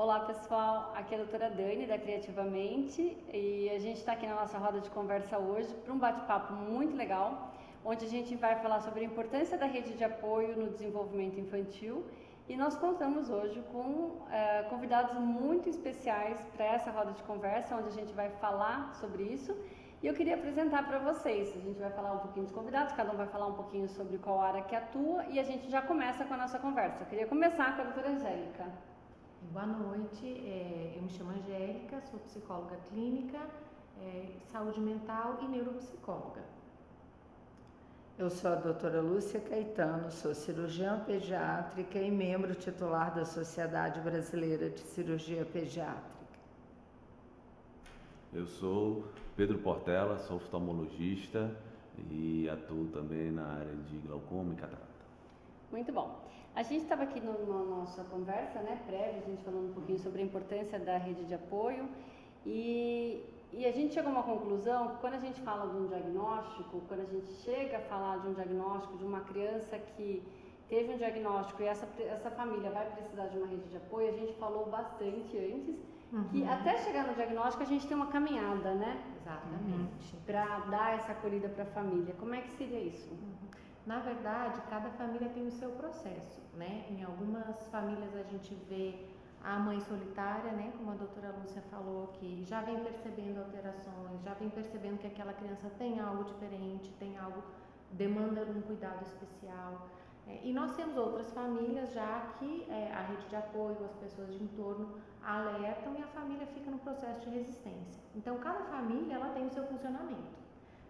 Olá pessoal, aqui é a doutora Dani da Criativamente e a gente está aqui na nossa roda de conversa hoje para um bate-papo muito legal, onde a gente vai falar sobre a importância da rede de apoio no desenvolvimento infantil e nós contamos hoje com convidados muito especiais para essa roda de conversa, onde a gente vai falar sobre isso. E eu queria apresentar para vocês, a gente vai falar um pouquinho dos convidados, cada um vai falar um pouquinho sobre qual área que atua e a gente já começa com a nossa conversa. Eu queria começar com a doutora Angélica. Boa noite, eu me chamo Angélica, sou psicóloga clínica, saúde mental e neuropsicóloga. Eu sou a doutora Lúcia Caetano, sou cirurgiã pediátrica e membro titular da Sociedade Brasileira de Cirurgia Pediátrica. Eu sou Pedro Portela, sou oftalmologista e atuo também na área de glaucoma e catarata. Muito bom. A gente estava aqui na nossa conversa, prévia, a gente falando um pouquinho sobre a importância da rede de apoio e a gente chegou a uma conclusão que quando a gente fala de um diagnóstico, quando a gente chega a falar de um diagnóstico de uma criança que teve um diagnóstico e essa família vai precisar de uma rede de apoio, a gente falou bastante antes que até chegar no diagnóstico a gente tem uma caminhada, né? Exatamente. Para dar essa acolhida para a família. Como é que seria isso? Na verdade, cada família tem o seu processo, né? Em algumas famílias a gente vê a mãe solitária, né? Como a doutora Lúcia falou, que já vem percebendo alterações, já vem percebendo que aquela criança tem algo diferente, tem algo, demanda um cuidado especial. E nós temos outras famílias já que a rede de apoio, as pessoas de entorno alertam e a família fica no processo de resistência. Então, cada família ela tem o seu funcionamento.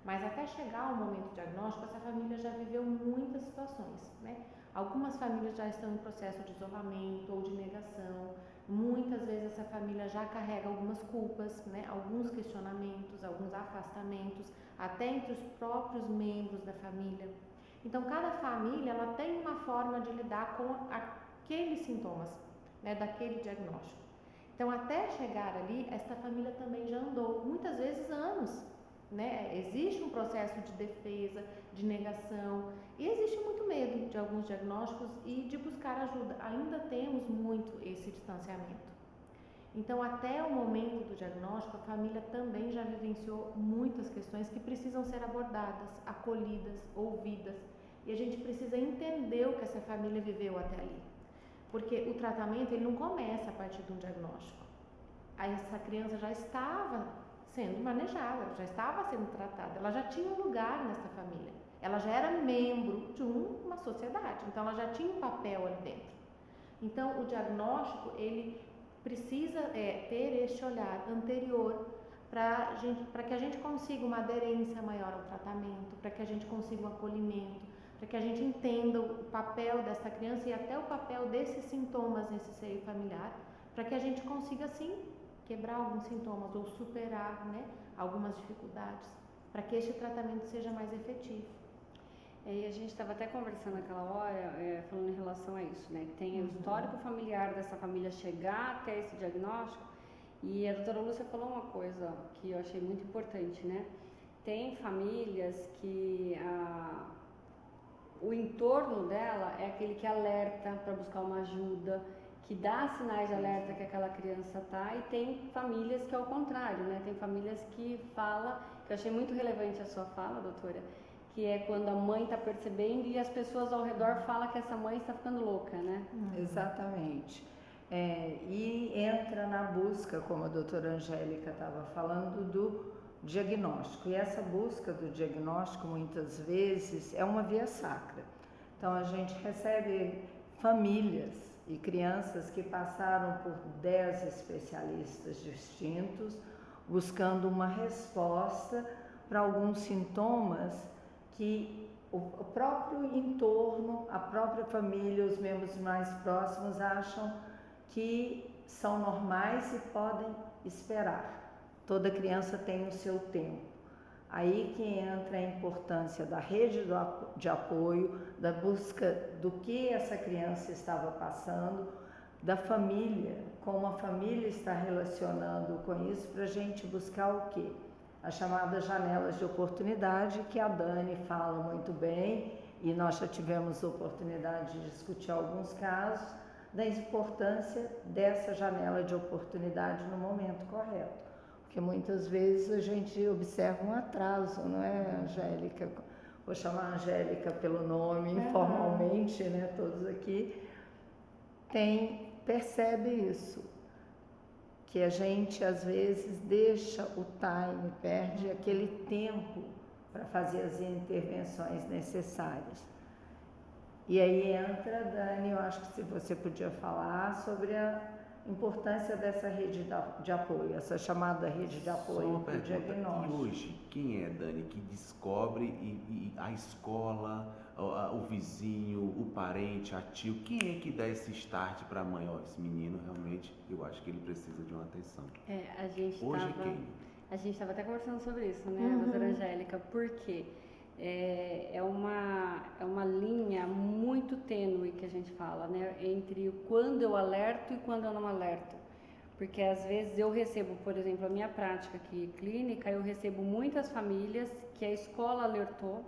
Mas até chegar ao momento diagnóstico, essa família já viveu muitas situações, né? Algumas famílias já estão em processo de isolamento ou de negação. Muitas vezes essa família já carrega algumas culpas, né? Alguns questionamentos, alguns afastamentos, até entre os próprios membros da família. Então, cada família ela tem uma forma de lidar com aqueles sintomas, né? Daquele diagnóstico. Então, até chegar ali, essa família também já andou, muitas vezes anos. Né? Existe um processo de defesa, de negação e existe muito medo de alguns diagnósticos e de buscar ajuda. Ainda temos muito esse distanciamento. Então, até o momento do diagnóstico, a família também já vivenciou muitas questões que precisam ser abordadas, acolhidas, ouvidas e a gente precisa entender o que essa família viveu até ali. Porque o tratamento ele não começa a partir de um diagnóstico. Aí essa criança já estava sendo manejada, ela já estava sendo tratada, ela já tinha um lugar nessa família, ela já era membro de uma sociedade, então ela já tinha um papel ali dentro. Então o diagnóstico ele precisa ter este olhar anterior para que a gente consiga uma aderência maior ao tratamento, para que a gente consiga um acolhimento, para que a gente entenda o papel dessa criança e até o papel desses sintomas nesse seio familiar, para que a gente consiga assim quebrar alguns sintomas ou superar, né, algumas dificuldades, para que este tratamento seja mais efetivo. E a gente estava até conversando naquela hora, falando em relação a isso, né, que tem o histórico familiar dessa família chegar até esse diagnóstico, e a doutora Lúcia falou uma coisa que eu achei muito importante, né, tem famílias que o entorno dela é aquele que alerta para buscar uma ajuda, que dá sinais de alerta que aquela criança tá, e tem famílias que é o contrário, né? Tem famílias que fala, que eu achei muito relevante a sua fala, doutora, que é quando a mãe está percebendo e as pessoas ao redor falam que essa mãe está ficando louca, né? Exatamente. E entra na busca, como a doutora Angélica estava falando, do diagnóstico. E essa busca do diagnóstico, muitas vezes, é uma via sacra. Então, a gente recebe famílias e crianças que passaram por 10 especialistas distintos, buscando uma resposta para alguns sintomas que o próprio entorno, a própria família, os membros mais próximos acham que são normais e podem esperar. Toda criança tem o seu tempo. Aí que entra a importância da rede de apoio, da busca do que essa criança estava passando, da família, como a família está relacionando com isso, para a gente buscar o quê? As chamadas janelas de oportunidade, que a Dani fala muito bem, e nós já tivemos oportunidade de discutir alguns casos, da importância dessa janela de oportunidade no momento correto. Porque muitas vezes a gente observa um atraso, não é, Angélica? Vou chamar a Angélica pelo nome informalmente, né? Todos aqui percebe isso, que a gente às vezes deixa o time, perde aquele tempo para fazer as intervenções necessárias. E aí entra, Dani, eu acho que se você podia falar sobre a importância dessa rede de apoio, essa chamada rede de apoio para o diagnóstico. E hoje, quem é, Dani, que descobre e a escola, o vizinho, o parente, a tio, quem é que dá esse start para a mãe? Ó, esse menino realmente, eu acho que ele precisa de uma atenção. A gente estava até conversando sobre isso, né, doutora Angélica, porque é uma linha muito tênue que a gente fala, né, entre quando eu alerto e quando eu não alerto. Porque às vezes eu recebo, por exemplo, a minha prática aqui clínica, eu recebo muitas famílias que a escola alertou,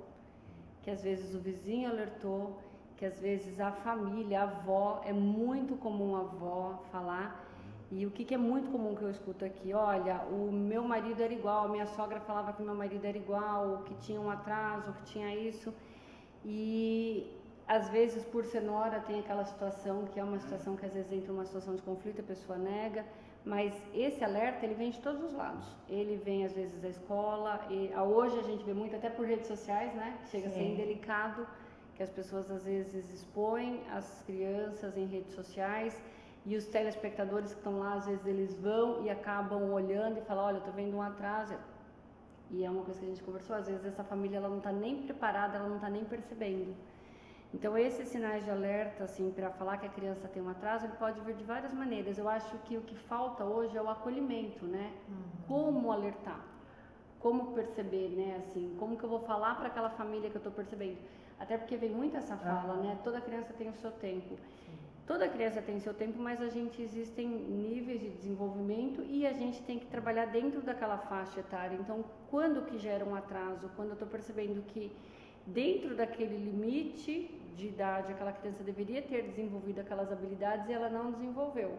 que às vezes o vizinho alertou, que às vezes a família, a avó, é muito comum a avó falar. E o que é muito comum que eu escuto aqui, olha, o meu marido era igual, a minha sogra falava que meu marido era igual, que tinha um atraso, que tinha isso. E às vezes por ser nora tem aquela situação que é uma situação que às vezes entra uma situação de conflito, a pessoa nega, mas esse alerta ele vem de todos os lados. Ele vem às vezes da escola, e hoje a gente vê muito até por redes sociais, né? Chega a ser indelicado, que as pessoas às vezes expõem as crianças em redes sociais. E os telespectadores que estão lá, às vezes eles vão e acabam olhando e falam, olha, eu tô vendo um atraso. E é uma coisa que a gente conversou, às vezes essa família ela não está nem preparada, ela não está nem percebendo. Então esses sinais de alerta, assim, para falar que a criança tem um atraso, ele pode vir de várias maneiras. Eu acho que o que falta hoje é o acolhimento, né? Como alertar? Como perceber, né? Assim, como que eu vou falar para aquela família que eu estou percebendo? Até porque vem muito essa fala, né? Toda criança tem o seu tempo. Toda criança tem seu tempo, mas existem níveis de desenvolvimento e a gente tem que trabalhar dentro daquela faixa etária. Então, quando que gera um atraso? Quando eu estou percebendo que dentro daquele limite de idade, aquela criança deveria ter desenvolvido aquelas habilidades e ela não desenvolveu.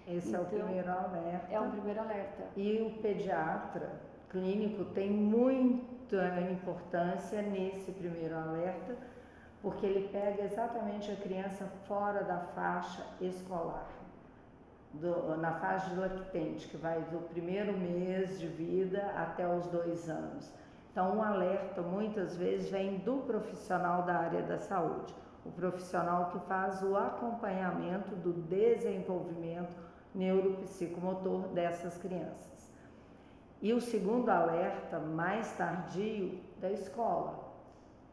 Esse é o primeiro alerta. É o primeiro alerta. E o pediatra clínico tem muita importância nesse primeiro alerta, porque ele pega exatamente a criança fora da faixa escolar, na faixa de lactente, que vai do primeiro mês de vida até os 2 anos. Então, o alerta muitas vezes vem do profissional da área da saúde, o profissional que faz o acompanhamento do desenvolvimento neuropsicomotor dessas crianças. E o segundo alerta, mais tardio, da escola.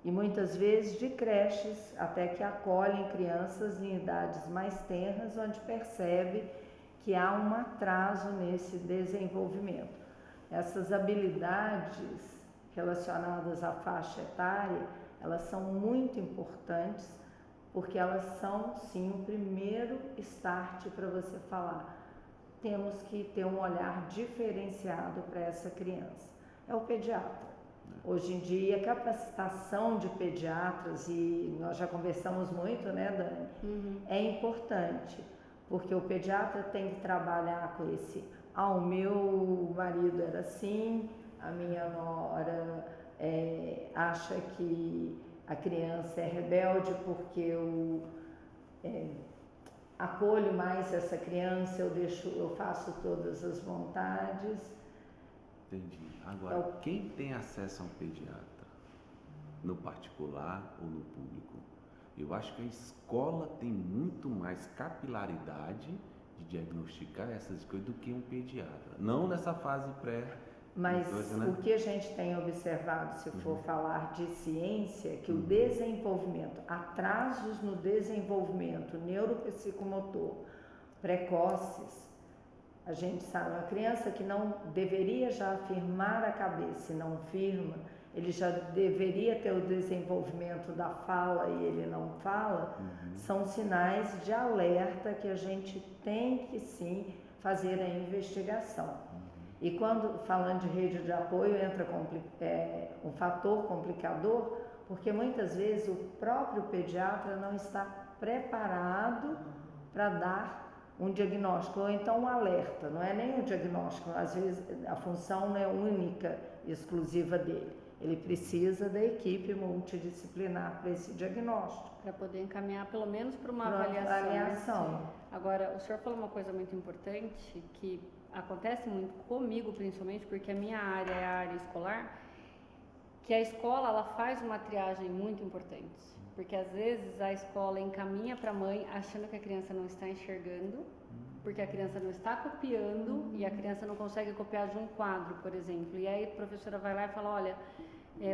E muitas vezes de creches, até que acolhem crianças em idades mais tenras, onde percebe que há um atraso nesse desenvolvimento. Essas habilidades relacionadas à faixa etária, elas são muito importantes, porque elas são, sim, o primeiro start para você falar. Temos que ter um olhar diferenciado para essa criança. É o pediatra. Hoje em dia, a capacitação de pediatras, e nós já conversamos muito, né, Dani? É importante, porque o pediatra tem que trabalhar com esse, o meu marido era assim, a minha nora acha que a criança é rebelde porque eu acolho mais essa criança, eu faço todas as vontades. Entendi. Agora, quem tem acesso a um pediatra, no particular ou no público? Eu acho que a escola tem muito mais capilaridade de diagnosticar essas coisas do que um pediatra. Não nessa fase pré. Mas o que a gente tem observado, se for falar de ciência, é que o desenvolvimento, atrasos no desenvolvimento neuropsicomotor precoces, a gente sabe, uma criança que não deveria já firmar a cabeça e não firma, ele já deveria ter o desenvolvimento da fala e ele não fala, são sinais de alerta que a gente tem que sim fazer a investigação. E quando, falando de rede de apoio, entra um fator complicador, porque muitas vezes o próprio pediatra não está preparado para dar um diagnóstico, ou então um alerta, não é nem um diagnóstico, às vezes a função não é única, exclusiva dele. Ele precisa da equipe multidisciplinar para esse diagnóstico. Para poder encaminhar pelo menos para uma avaliação. Né? Agora, o senhor falou uma coisa muito importante, que acontece muito comigo principalmente, porque a minha área é a área escolar, que a escola ela faz uma triagem muito importante. Porque às vezes a escola encaminha para a mãe achando que a criança não está enxergando, porque a criança não está copiando e a criança não consegue copiar de um quadro, por exemplo. E aí a professora vai lá e fala, olha,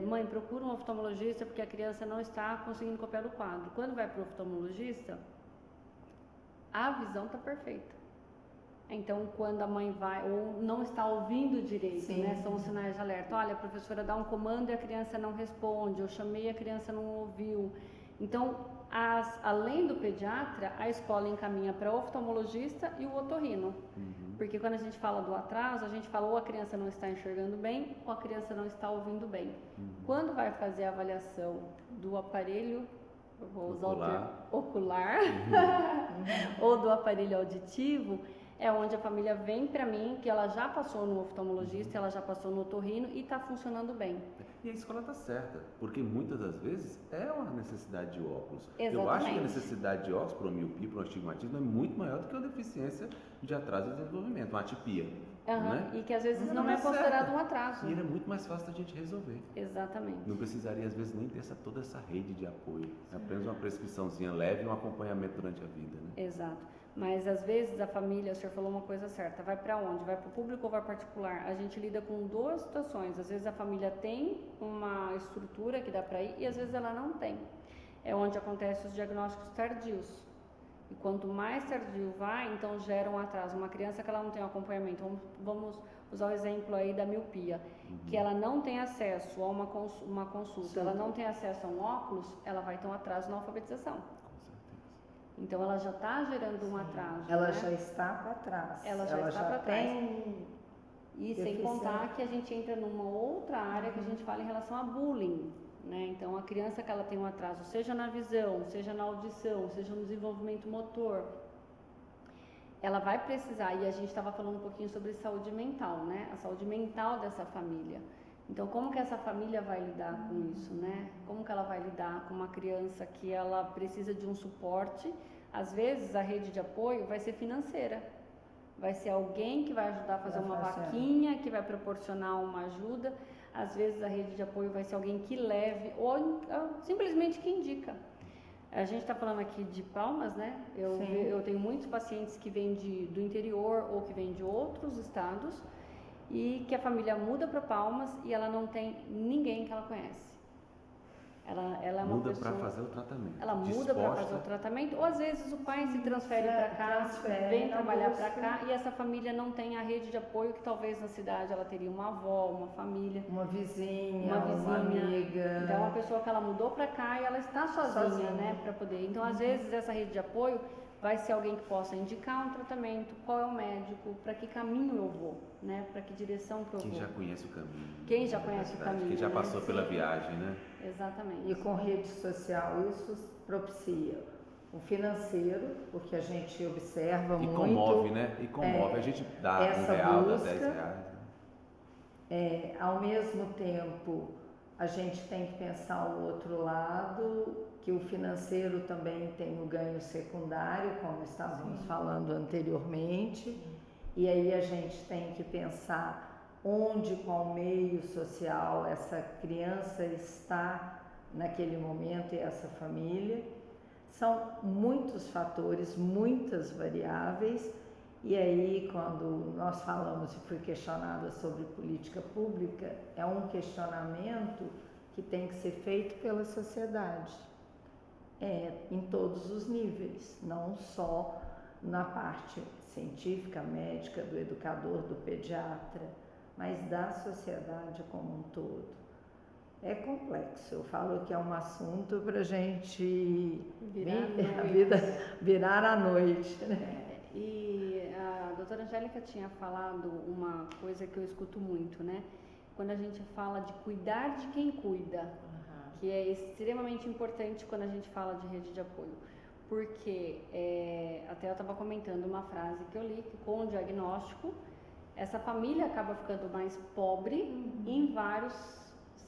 mãe, procura um oftalmologista porque a criança não está conseguindo copiar do quadro. Quando vai para o oftalmologista, a visão está perfeita. Então, quando a mãe vai ou não está ouvindo direito, né, são os sinais de alerta. Olha, a professora dá um comando e a criança não responde, eu chamei e a criança não ouviu. Então, além do pediatra, a escola encaminha para o oftalmologista e o otorrino. Porque quando a gente fala do atraso, a gente fala ou a criança não está enxergando bem ou a criança não está ouvindo bem. Quando vai fazer a avaliação do aparelho, eu vou usar o termo ocular, ou do aparelho auditivo, é onde a família vem para mim, que ela já passou no oftalmologista, ela já passou no otorrino e está funcionando bem. E a escola está certa, porque muitas das vezes é uma necessidade de óculos. Exatamente. Eu acho que a necessidade de óculos para uma miopia, para um astigmatismo, é muito maior do que a deficiência de atraso de desenvolvimento, uma atipia. Né? E que às vezes não é considerado um atraso. E ele é muito mais fácil da gente resolver. Exatamente. Não precisaria, às vezes, nem ter toda essa rede de apoio. É apenas uma prescriçãozinha leve e um acompanhamento durante a vida. Né? Exato. Mas às vezes a família, o senhor falou uma coisa certa, vai para onde? Vai para o público ou vai particular? A gente lida com duas situações. Às vezes a família tem uma estrutura que dá para ir e às vezes ela não tem. É onde acontecem os diagnósticos tardios. E quanto mais tardio vai, então gera um atraso. Uma criança que ela não tem um acompanhamento, vamos usar o exemplo aí da miopia, que ela não tem acesso a uma consulta, ela não tem acesso a um óculos, ela vai ter um atraso na alfabetização. Então ela já está gerando um atraso. Ela né? já está para trás. Ela já está para trás. E sem contar que a gente entra numa outra área que a gente fala em relação a bullying. Né? Então a criança que ela tem um atraso, seja na visão, seja na audição, seja no desenvolvimento motor, ela vai precisar, e a gente estava falando um pouquinho sobre saúde mental, né? A saúde mental dessa família. Então, como que essa família vai lidar com isso, né? Como que ela vai lidar com uma criança que ela precisa de um suporte? Às vezes, a rede de apoio vai ser financeira. Vai ser alguém que vai ajudar a fazer uma vaquinha, que vai proporcionar uma ajuda. Às vezes, a rede de apoio vai ser alguém que leve ou simplesmente que indica. A gente está falando aqui de Palmas, né? Eu tenho muitos pacientes que vêm do interior ou que vêm de outros estados e que a família muda para Palmas e ela não tem ninguém que ela conhece. Ela é uma muda pessoa... para fazer o tratamento. Ela muda para fazer o tratamento, ou às vezes o pai se transfere para cá, vem trabalhar para cá e essa família não tem a rede de apoio que talvez na cidade ela teria uma avó, uma família, uma vizinha, uma amiga. Então é uma pessoa que ela mudou para cá e ela está sozinha, né, para poder. Então às vezes essa rede de apoio vai ser alguém que possa indicar um tratamento, qual é o médico, para que caminho eu vou, né? Para que direção que eu vou. Quem já conhece o caminho. Quem já conhece o caminho. Quem já passou pela viagem, né? Exatamente. E com rede social isso propicia o financeiro, porque a gente observa muito. E comove, né? E comove. A gente dá R$1, dá R$10. Ao mesmo tempo, a gente tem que pensar o outro lado, que o financeiro também tem o ganho secundário, como estávamos falando anteriormente, e aí a gente tem que pensar onde, qual meio social essa criança está naquele momento e essa família. São muitos fatores, muitas variáveis, e aí quando nós falamos e fui questionada sobre política pública, é um questionamento que tem que ser feito pela sociedade. Em todos os níveis, não só na parte científica, médica, do educador, do pediatra, mas da sociedade como um todo. É complexo, eu falo que é um assunto para a gente virar à noite. Né? E a doutora Angélica tinha falado uma coisa que eu escuto muito, né? Quando a gente fala de cuidar de quem cuida, que é extremamente importante quando a gente fala de rede de apoio. porque até eu estava comentando uma frase que eu li, que com o diagnóstico, essa família acaba ficando mais pobre em vários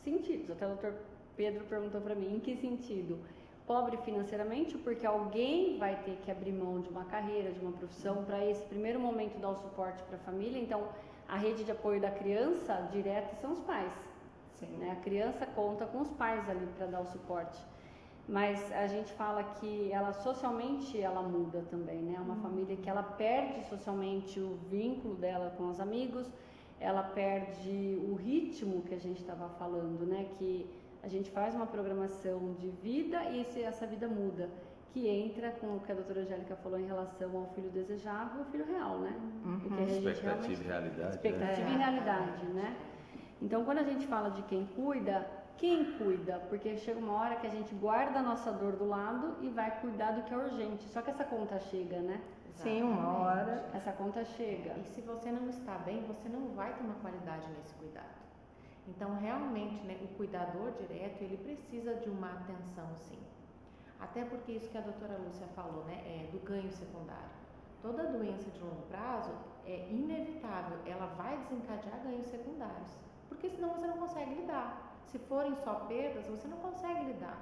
sentidos. Até o doutor Pedro perguntou para mim, em que sentido? Pobre financeiramente, porque alguém vai ter que abrir mão de uma carreira, de uma profissão, para esse primeiro momento dar o suporte para a família. Então, a rede de apoio da criança direta são os pais. Né? A criança conta com os pais ali para dar o suporte. Mas a gente fala que ela socialmente ela muda também, né? É uma família que ela perde socialmente o vínculo dela com os amigos, ela perde o ritmo que a gente estava falando, né? Que a gente faz uma programação de vida e essa vida muda, que entra com o que a doutora Angélica falou em relação ao filho desejável e ao filho real, né? Expectativa e realidade. Expectativa e realidade, né? Então, quando a gente fala de quem cuida, porque chega uma hora que a gente guarda a nossa dor do lado e vai cuidar do que é urgente. Só que essa conta chega, né? Sim, uma hora. Essa conta chega. E se você não está bem, você não vai ter uma qualidade nesse cuidado. Então, realmente, né, o cuidador direto, ele precisa de uma atenção, sim. Até porque isso que a doutora Lúcia falou, né, do ganho secundário. Toda doença de longo prazo é inevitável, ela vai desencadear ganhos secundários. Porque senão você não consegue lidar. Se forem só perdas, você não consegue lidar.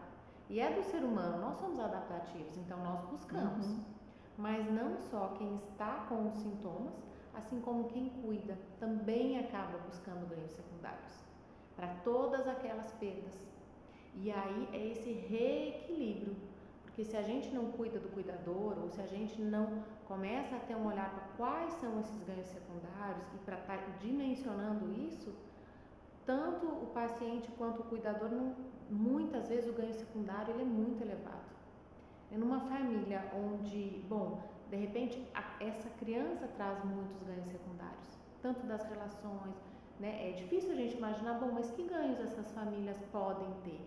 E é do ser humano, nós somos adaptativos, então nós buscamos. Mas não só quem está com os sintomas, assim como quem cuida, também acaba buscando ganhos secundários para todas aquelas perdas. E aí é esse reequilíbrio, porque se a gente não cuida do cuidador, ou se a gente não começa a ter um olhar para quais são esses ganhos secundários e para estar dimensionando isso, tanto o paciente quanto o cuidador, muitas vezes o ganho secundário ele é muito elevado. É numa família onde, de repente, essa criança traz muitos ganhos secundários, tanto das relações, né? É difícil a gente imaginar, mas que ganhos essas famílias podem ter?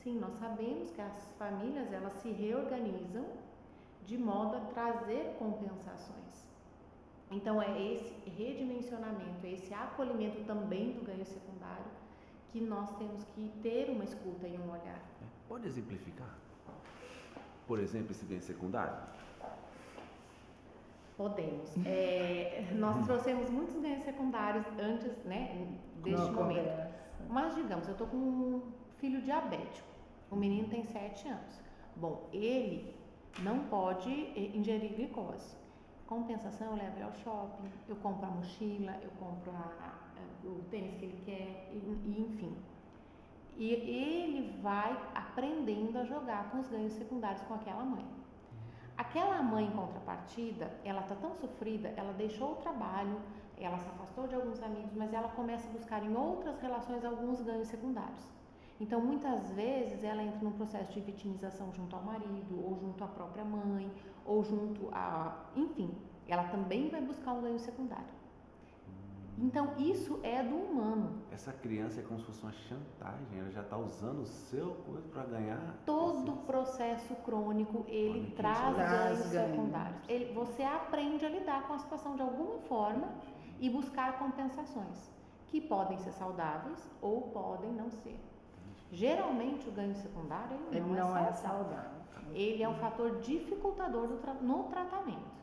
Sim, nós sabemos que as famílias, elas se reorganizam de modo a trazer compensações. Então, é esse redimensionamento, é esse acolhimento também do ganho secundário que nós temos que ter uma escuta e um olhar. Pode exemplificar? Por exemplo, esse ganho secundário? Podemos. Nós trouxemos muitos ganhos secundários antes, né, deste momento. Mas, digamos, eu estou com um filho diabético. O menino tem 7 anos. Ele não pode ingerir glicose. Compensação, eu levo ele ao shopping, eu compro a mochila, eu compro o tênis que ele quer, enfim. E ele vai aprendendo a jogar com os ganhos secundários com aquela mãe. Aquela mãe, em contrapartida, ela está tão sofrida, ela deixou o trabalho, ela se afastou de alguns amigos, mas ela começa a buscar em outras relações alguns ganhos secundários. Então, muitas vezes, ela entra num processo de vitimização junto ao marido, ou junto à própria mãe, ou junto a... Enfim, ela também vai buscar um ganho secundário. Então, isso é do humano. Essa criança é como se fosse uma chantagem, ela já está usando o seu coisa para ganhar... Todo processo crônico, ele traz ganhos secundários. Você aprende a lidar com a situação de alguma forma e buscar compensações, que podem ser saudáveis ou podem não ser. Geralmente o ganho secundário ele não é saudável. Ele é um fator dificultador no tratamento.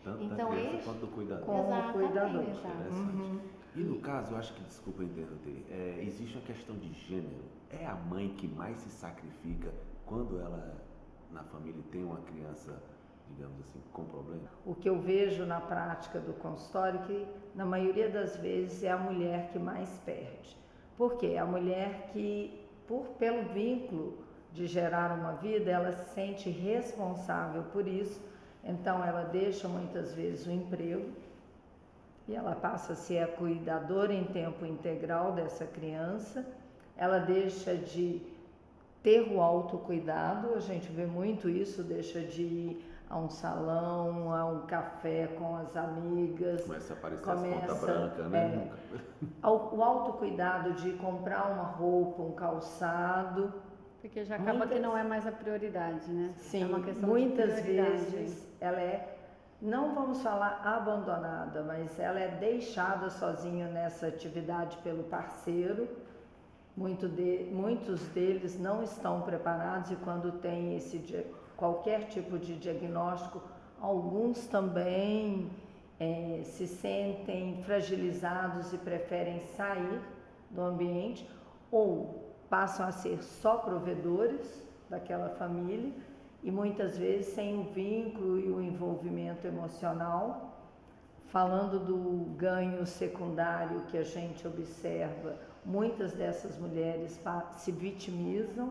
Tanto então, da criança quanto do cuidador. Exatamente. E no caso, eu acho que, desculpa interromper, existe uma questão de gênero. É a mãe que mais se sacrifica quando ela, na família, tem uma criança, digamos assim, com problema? O que eu vejo na prática do consultório é que, na maioria das vezes, é a mulher que mais perde. Por quê? A mulher que, pelo vínculo de gerar uma vida, ela se sente responsável por isso, então ela deixa muitas vezes o emprego e ela passa a ser a cuidadora em tempo integral dessa criança, ela deixa de ter o autocuidado, a gente vê muito isso, deixa de ir a um salão, a um café com as amigas. Começa a aparecer as pontas brancas, né? O autocuidado de comprar uma roupa, um calçado. Porque já acaba que não é mais a prioridade, né? Sim, é uma questão muitas de prioridade. vezes ela é, não vamos falar abandonada, mas ela é deixada sozinha nessa atividade pelo parceiro Muitos deles não estão preparados e quando tem qualquer tipo de diagnóstico, alguns também se sentem fragilizados e preferem sair do ambiente ou passam a ser só provedores daquela família e muitas vezes sem o vínculo e o envolvimento emocional. Falando do ganho secundário que a gente observa, muitas dessas mulheres se vitimizam,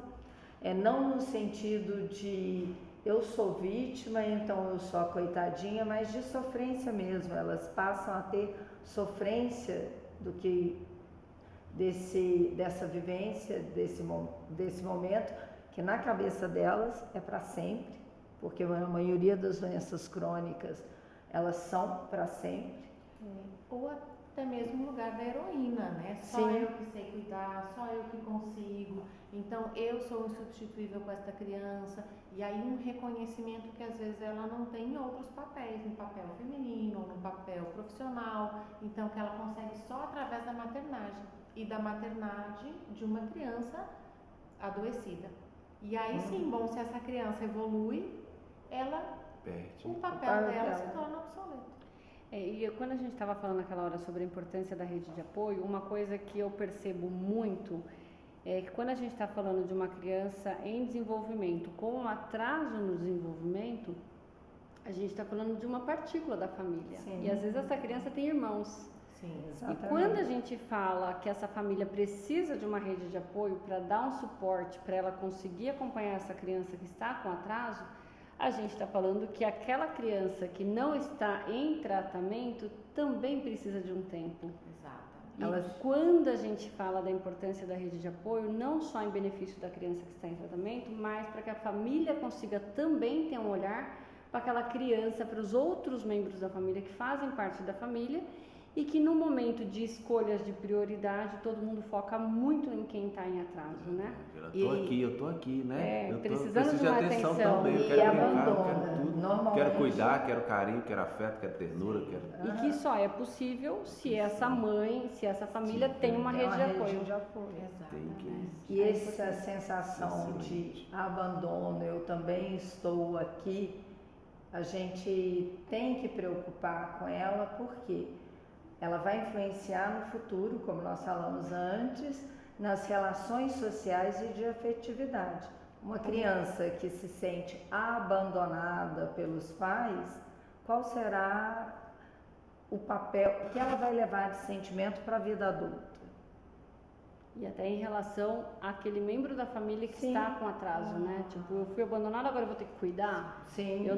não no sentido de eu sou vítima, então eu sou a coitadinha, mas de sofrência mesmo. Elas passam a ter sofrência dessa vivência, desse momento, que na cabeça delas é para sempre, porque a maioria das doenças crônicas elas são para sempre. Ou até mesmo o lugar da heroína, né? Só Sim. eu que sei cuidar, só eu que consigo. Então eu sou insubstituível com esta criança. E aí um reconhecimento que às vezes ela não tem em outros papéis, no papel feminino ou no papel profissional. Então que ela consegue só através da maternagem e da maternagem de uma criança adoecida. E aí sim, bom, se essa criança evolui, o papel dela se torna obsoleto. E quando a gente estava falando naquela hora sobre a importância da rede de apoio, uma coisa que eu percebo muito é que quando a gente está falando de uma criança em desenvolvimento com um atraso no desenvolvimento, a gente está falando de uma partícula da família. Sim. E às vezes essa criança tem irmãos. Sim, exatamente. E quando a gente fala que essa família precisa de uma rede de apoio para dar um suporte, para ela conseguir acompanhar essa criança que está com atraso, a gente está falando que aquela criança que não está em tratamento também precisa de um tempo. Exatamente. E quando a gente fala da importância da rede de apoio, não só em benefício da criança que está em tratamento, mas para que a família consiga também ter um olhar para aquela criança, para os outros membros da família que fazem parte da família e que no momento de escolhas de prioridade todo mundo foca muito em quem está em atraso, né? Eu tô aqui, né? Eu precisando preciso de uma atenção atenção. também, eu E quero brincar, eu abandona. quero tudo, Normalmente- quero cuidar, quero carinho, quero afeto, quero ternura, quero... E que só é possível se essa mãe, se essa família tem uma rede de apoio. Tem que... E essa sensação Excelente. de abandono, eu também estou aqui, a gente tem que preocupar com ela porque ela vai influenciar no futuro, como nós falamos antes, nas relações sociais e de afetividade. Uma criança que se sente abandonada pelos pais, qual será o papel que ela vai levar de sentimento para a vida adulta? E até em relação àquele membro da família que Sim. está com atraso, né? Tipo, eu fui abandonada, agora eu vou ter que cuidar. Sim. Eu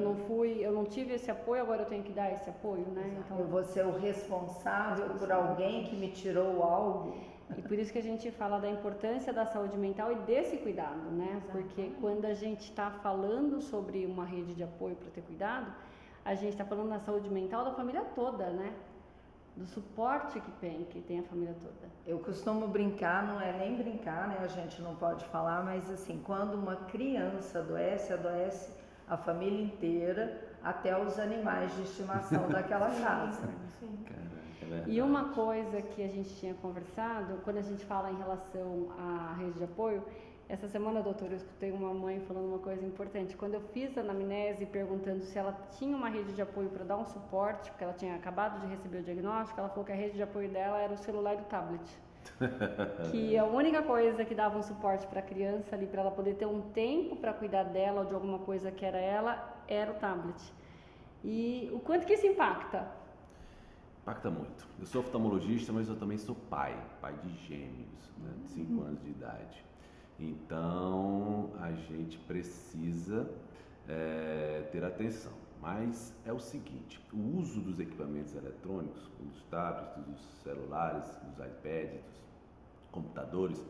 não tive esse apoio, agora eu tenho que dar esse apoio, né? Então, Eu vou ser o responsável por alguém que me tirou algo. e por isso que a gente fala da importância da saúde mental e desse cuidado, né? Porque quando a gente está falando sobre uma rede de apoio para ter cuidado, a gente está falando da saúde mental da família toda, né? Do suporte que tem a família toda. Eu costumo brincar, não é nem brincar, né? A gente não pode falar, mas assim, quando uma criança adoece a família inteira, até os animais de estimação daquela casa. Caraca, E uma coisa que a gente tinha conversado, quando a gente fala em relação à rede de apoio, essa semana, doutora, eu escutei uma mãe falando uma coisa importante. Quando eu fiz a anamnese perguntando se ela tinha uma rede de apoio para dar um suporte, porque ela tinha acabado de receber o diagnóstico, ela falou que a rede de apoio dela era o celular e o tablet. Que a única coisa que dava um suporte para a criança ali, para ela poder ter um tempo para cuidar dela ou de alguma coisa que era ela, era o tablet. E o quanto que isso impacta? Impacta muito. Eu sou oftalmologista, mas eu também sou pai de gêmeos, né, de 5 anos de idade. Então, a gente precisa ter atenção. Mas é o seguinte, o uso dos equipamentos eletrônicos, dos tablets, dos celulares, dos iPads, dos computadores,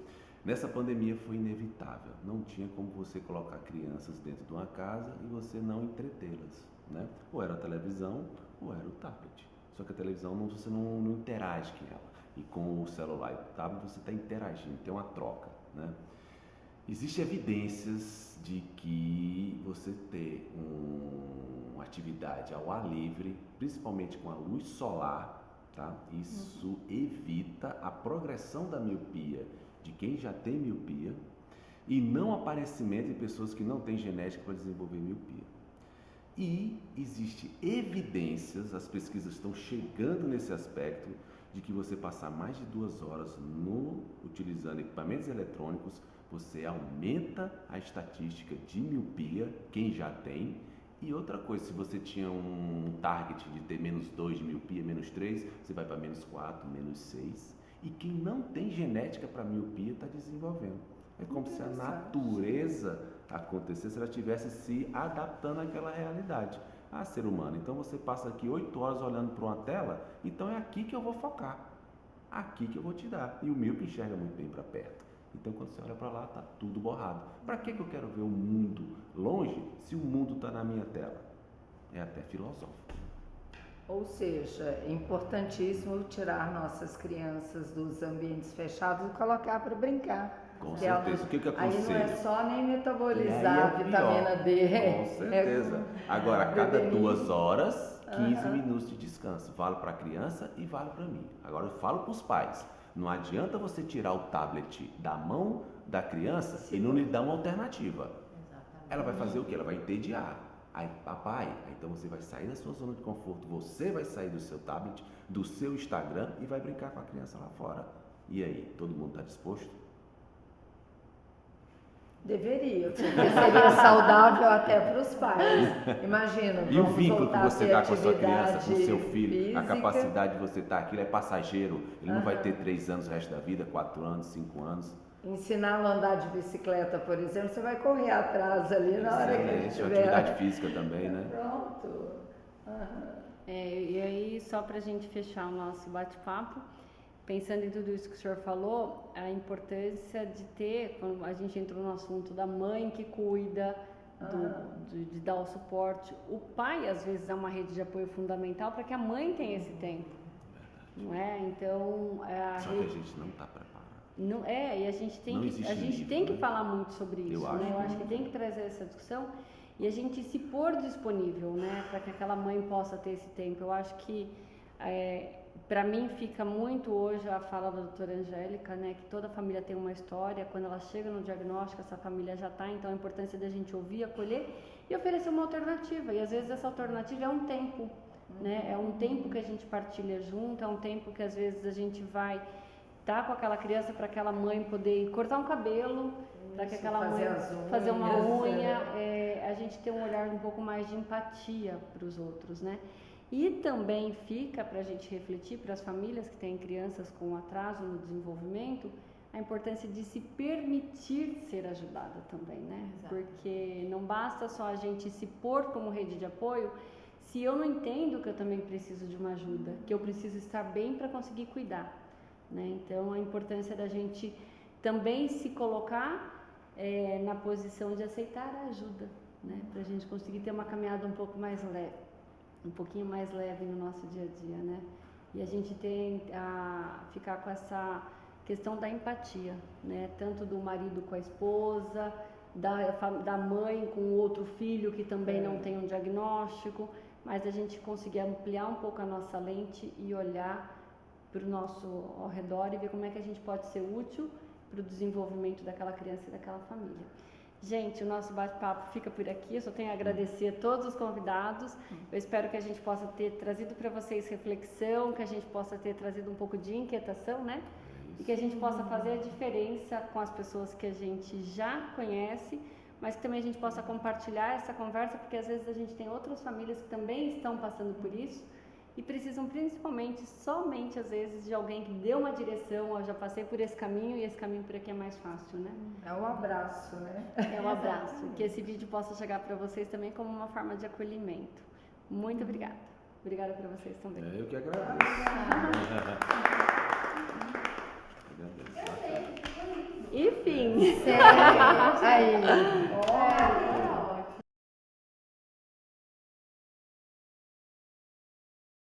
nessa pandemia foi inevitável. Não tinha como você colocar crianças dentro de uma casa e você não entretê-las, né? Ou era a televisão ou era o tablet. Só que a televisão você não interage com ela. E com o celular e o tablet você está interagindo, tem uma troca, né? Existem evidências de que você ter uma atividade ao ar livre, principalmente com a luz solar, tá? Isso evita a progressão da miopia de quem já tem miopia e não aparecimento em pessoas que não têm genética para desenvolver miopia. E existe evidências, as pesquisas estão chegando nesse aspecto, de que você passar mais de 2 horas utilizando equipamentos eletrônicos, você aumenta a estatística de miopia, quem já tem. E outra coisa, se você tinha um target de ter -2 de miopia, -3, você vai para -4, -6. E quem não tem genética para miopia está desenvolvendo. É como se a natureza acontecesse, se ela estivesse se adaptando àquela realidade. Ah, ser humano, então você passa aqui 8 horas olhando para uma tela, então é aqui que eu vou focar, aqui que eu vou te dar. E o míope enxerga muito bem para perto. Então quando você olha para lá, está tudo borrado. Para que eu quero ver o mundo longe, se o mundo está na minha tela? É até filosófico. Ou seja, é importantíssimo tirar nossas crianças dos ambientes fechados e colocar para brincar. Com certeza. O que eu aconselho? Aí não é só nem metabolizar a vitamina D. Com certeza. Agora, a cada 2 horas, 15 minutos de descanso. Vale para a criança e vale para mim. Agora eu falo para os pais. Não adianta você tirar o tablet da mão da criança e não lhe dar uma alternativa. Exatamente. Ela vai fazer o quê? Ela vai entediar. Aí, papai, então você vai sair da sua zona de conforto, você vai sair do seu tablet, do seu Instagram e vai brincar com a criança lá fora. E aí, todo mundo está disposto? Deveria, porque seria saudável até para os pais. Imagina, e o vínculo que você dá com a sua criança, com o seu filho, física. A capacidade de você estar aquilo é passageiro, ele não vai ter 3 anos o resto da vida, 4 anos, 5 anos. Ensiná-lo a andar de bicicleta, por exemplo, você vai correr atrás ali na hora que ele tiver. Atividade física também, né? Pronto. E aí, só para a gente fechar o nosso bate-papo, pensando em tudo isso que o senhor falou, a importância de ter, quando a gente entrou no assunto da mãe que cuida, de dar o suporte, o pai às vezes é uma rede de apoio fundamental para que a mãe tenha esse tempo, não é? Então, só que a gente não está preparado. Não, e a gente tem que falar muito sobre isso, né? Eu acho que tem que trazer essa discussão e a gente se pôr disponível, né, para que aquela mãe possa ter esse tempo. Eu acho que para mim fica muito hoje a fala da doutora Angélica, né, que toda família tem uma história, quando ela chega no diagnóstico, essa família já está, então a importância da gente ouvir, acolher e oferecer uma alternativa, e às vezes essa alternativa é um tempo, né, é um tempo que a gente partilha junto, é um tempo que às vezes a gente vai estar com aquela criança para aquela mãe poder cortar um cabelo, para que aquela mãe fazer uma unha, a gente ter um olhar um pouco mais de empatia para os outros, né? E também fica para a gente refletir, para as famílias que têm crianças com atraso no desenvolvimento, a importância de se permitir ser ajudada também, né? Exato. Porque não basta só a gente se pôr como rede de apoio, se eu não entendo que eu também preciso de uma ajuda, que eu preciso estar bem para conseguir cuidar, né? Então, a importância da gente também se colocar na posição de aceitar a ajuda, né? Para a gente conseguir ter uma caminhada um pouco mais leve. Um pouquinho mais leve no nosso dia a dia, né? E a gente tem a ficar com essa questão da empatia, né? Tanto do marido com a esposa, da mãe com o outro filho que também não tem um diagnóstico, mas a gente conseguir ampliar um pouco a nossa lente e olhar para o nosso ao redor e ver como é que a gente pode ser útil para o desenvolvimento daquela criança e daquela família. Gente, o nosso bate-papo fica por aqui, eu só tenho a agradecer a todos os convidados, eu espero que a gente possa ter trazido para vocês reflexão, que a gente possa ter trazido um pouco de inquietação, né? E que a gente possa fazer a diferença com as pessoas que a gente já conhece, mas que também a gente possa compartilhar essa conversa, porque às vezes a gente tem outras famílias que também estão passando por isso, e precisam principalmente, somente às vezes, de alguém que dê uma direção, eu já passei por esse caminho e esse caminho por aqui é mais fácil, né? É um abraço, né? É um abraço. Que esse vídeo possa chegar para vocês também como uma forma de acolhimento. Muito obrigada. Obrigada para vocês também. Eu que agradeço. Enfim. Aí,